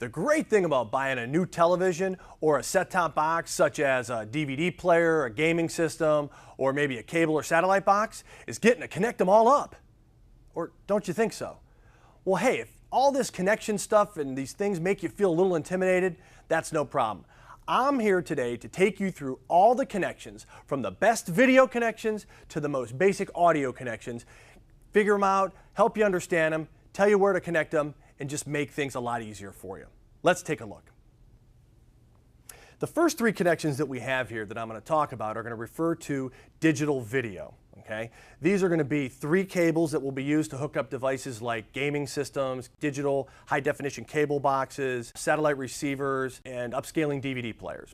The great thing about buying a new television or a set-top box such as a DVD player, a gaming system, or maybe a cable or satellite box is getting to connect them all up. Or don't you think so? Well, hey, if all this connection stuff and these things make you feel a little intimidated, that's no problem. I'm here today to take you through all the connections, from the best video connections to the most basic audio connections, figure them out, help you understand them, tell you where to connect them, and just make things a lot easier for you. Let's take a look. The first three connections that we have here that I'm going to talk about are going to refer to digital video. Okay? These are going to be three cables that will be used to hook up devices like gaming systems, digital high-definition cable boxes, satellite receivers, and upscaling DVD players.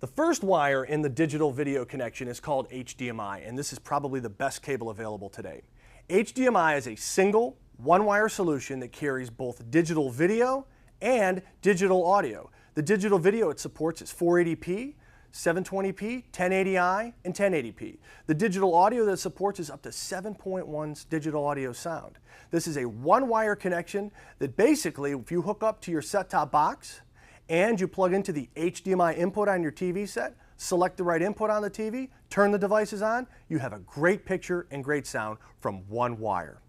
The first wire in the digital video connection is called HDMI, and this is probably the best cable available today. HDMI is a single, one-wire solution that carries both digital video and digital audio. The digital video it supports is 480p, 720p, 1080i, and 1080p. The digital audio that it supports is up to 7.1 digital audio sound. This is a one-wire connection that basically, if you hook up to your set-top box and you plug into the HDMI input on your TV set, select the right input on the TV, turn the devices on, you have a great picture and great sound from one wire.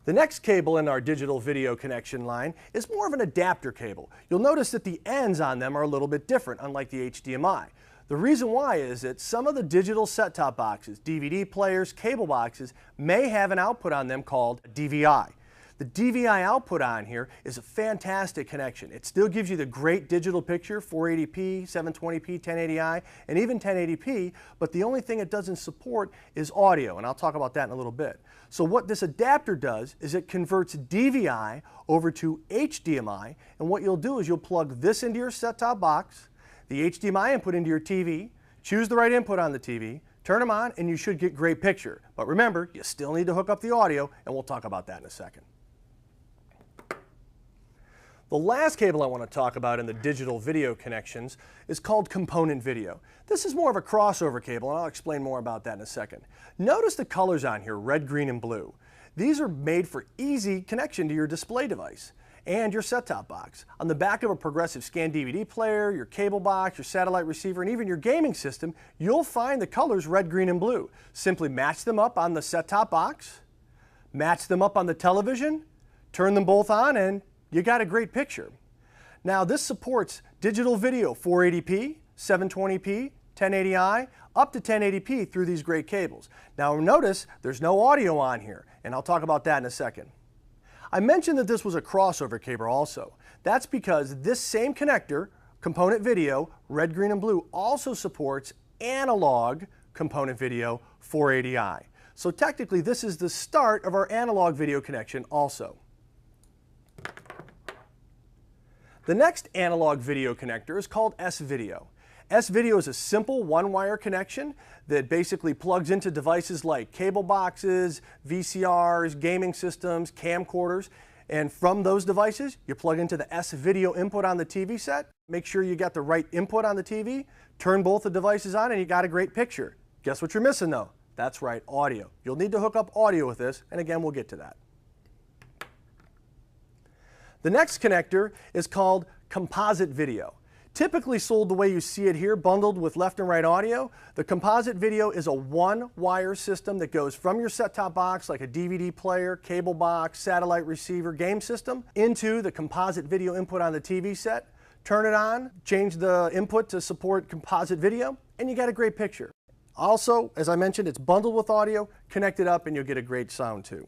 The next cable in our digital video connection line is more of an adapter cable. You'll notice that the ends on them are a little bit different, unlike the HDMI. The reason why is that some of the digital set-top boxes, DVD players, cable boxes, may have an output on them called DVI. The DVI output on here is a fantastic connection. It still gives you the great digital picture, 480p, 720p, 1080i, and even 1080p, but the only thing it doesn't support is audio, and I'll talk about that in a little bit. So what this adapter does is it converts DVI over to HDMI, and what you'll do is you'll plug this into your set-top box, the HDMI input into your TV, choose the right input on the TV, turn them on, and you should get great picture. But remember, you still need to hook up the audio, and we'll talk about that in a second. The last cable I want to talk about in the digital video connections is called component video. This is more of a crossover cable, and I'll explain more about that in a second. Notice the colors on here, red, green, and blue. These are made for easy connection to your display device and your set-top box. On the back of a progressive scan DVD player, your cable box, your satellite receiver, and even your gaming system, you'll find the colors red, green, and blue. Simply match them up on the set-top box, match them up on the television, turn them both on, and you got a great picture. Now this supports digital video 480p, 720p, 1080i, up to 1080p through these great cables. Now notice there's no audio on here, and I'll talk about that in a second. I mentioned that this was a crossover cable also. That's because this same connector, component video, red, green, and blue, also supports analog component video 480i. So technically this is the start of our analog video connection also. The next analog video connector is called S-Video. S-Video is a simple one-wire connection that basically plugs into devices like cable boxes, VCRs, gaming systems, camcorders, and from those devices you plug into the S-Video input on the TV set, make sure you got the right input on the TV, turn both the devices on, and you got a great picture. Guess what you're missing though? That's right, audio. You'll need to hook up audio with this, and again we'll get to that. The next connector is called composite video. Typically sold the way you see it here, bundled with left and right audio. The composite video is a one-wire system that goes from your set-top box, like a DVD player, cable box, satellite receiver, game system, into the composite video input on the TV set. Turn it on, change the input to support composite video, and you got a great picture. Also, as I mentioned, it's bundled with audio, connect it up, and you'll get a great sound too.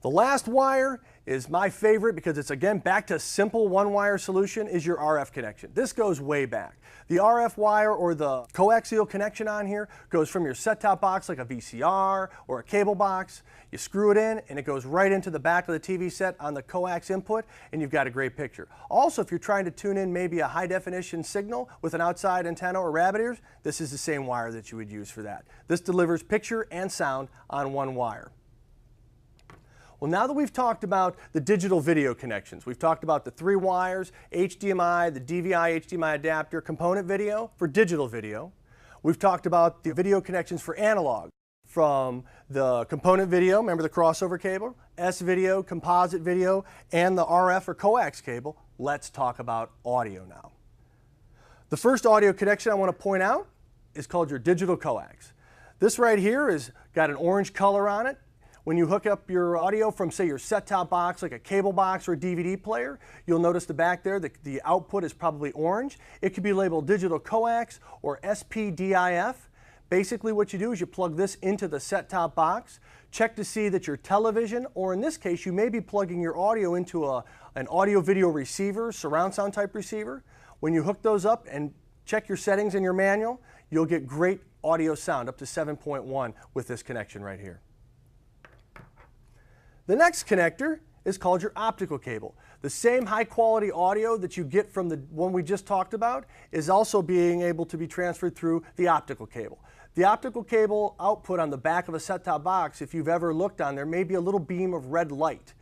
The last wire is my favorite because it's, again, back to a simple one-wire solution, is your RF connection. This goes way back. The RF wire, or the coaxial connection on here, goes from your set-top box like a VCR or a cable box. You screw it in and it goes right into the back of the TV set on the coax input, and you've got a great picture. Also, if you're trying to tune in maybe a high-definition signal with an outside antenna or rabbit ears, this is the same wire that you would use for that. This delivers picture and sound on one wire. Well, now that we've talked about the digital video connections, we've talked about the three wires, HDMI, the DVI HDMI adapter, component video for digital video. We've talked about the video connections for analog, from the component video, remember the crossover cable, S video, composite video, and the RF or coax cable. Let's talk about audio now. The first audio connection I want to point out is called your digital coax. This right here has got an orange color on it. When you hook up your audio from, say, your set-top box, like a cable box or a DVD player, you'll notice the back there, the output is probably orange. It could be labeled digital coax or SPDIF. Basically what you do is you plug this into the set-top box, check to see that your television, or in this case, you may be plugging your audio into an audio-video receiver, surround sound type receiver. When you hook those up and check your settings in your manual, you'll get great audio sound up to 7.1 with this connection right here. The next connector is called your optical cable. The same high quality audio that you get from the one we just talked about is also being able to be transferred through the optical cable. The optical cable output on the back of a set-top box, if you've ever looked on there, may be a little beam of red light.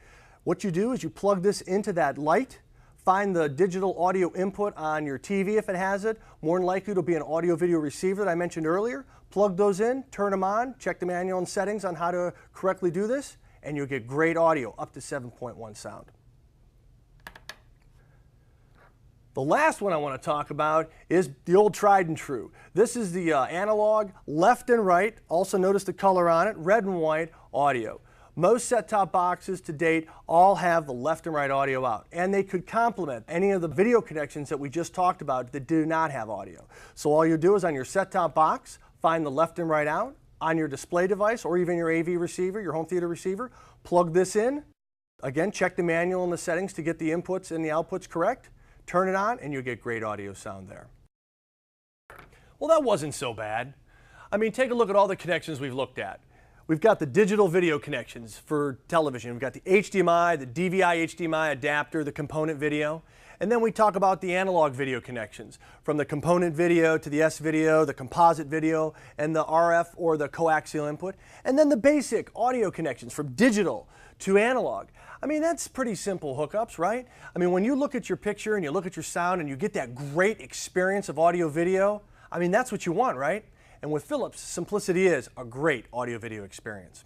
What you do is you plug this into that light, find the digital audio input on your TV if it has it. More than likely it'll be an audio video receiver that I mentioned earlier. Plug those in, turn them on, check the manual and settings on how to correctly do this, and you'll get great audio up to 7.1 sound. The last one I want to talk about is the old tried and true. This is the analog left and right, also notice the color on it, red and white audio. Most set-top boxes to date all have the left and right audio out, and they could complement any of the video connections that we just talked about that do not have audio. So all you do is on your set-top box, find the left and right out. On your display device or even your AV receiver, your home theater receiver, plug this in. Again, check the manual and the settings to get the inputs and the outputs correct. Turn it on and you'll get great audio sound there. Well, that wasn't so bad. I mean, take a look at all the connections we've looked at. We've got the digital video connections for television. We've got the HDMI, the DVI HDMI adapter, the component video. And then we talk about the analog video connections, from the component video to the S video, the composite video, and the RF or the coaxial input. And then the basic audio connections from digital to analog. I mean, that's pretty simple hookups, right? I mean, when you look at your picture and you look at your sound and you get that great experience of audio video, I mean, that's what you want, right? And with Philips, simplicity is a great audio video experience.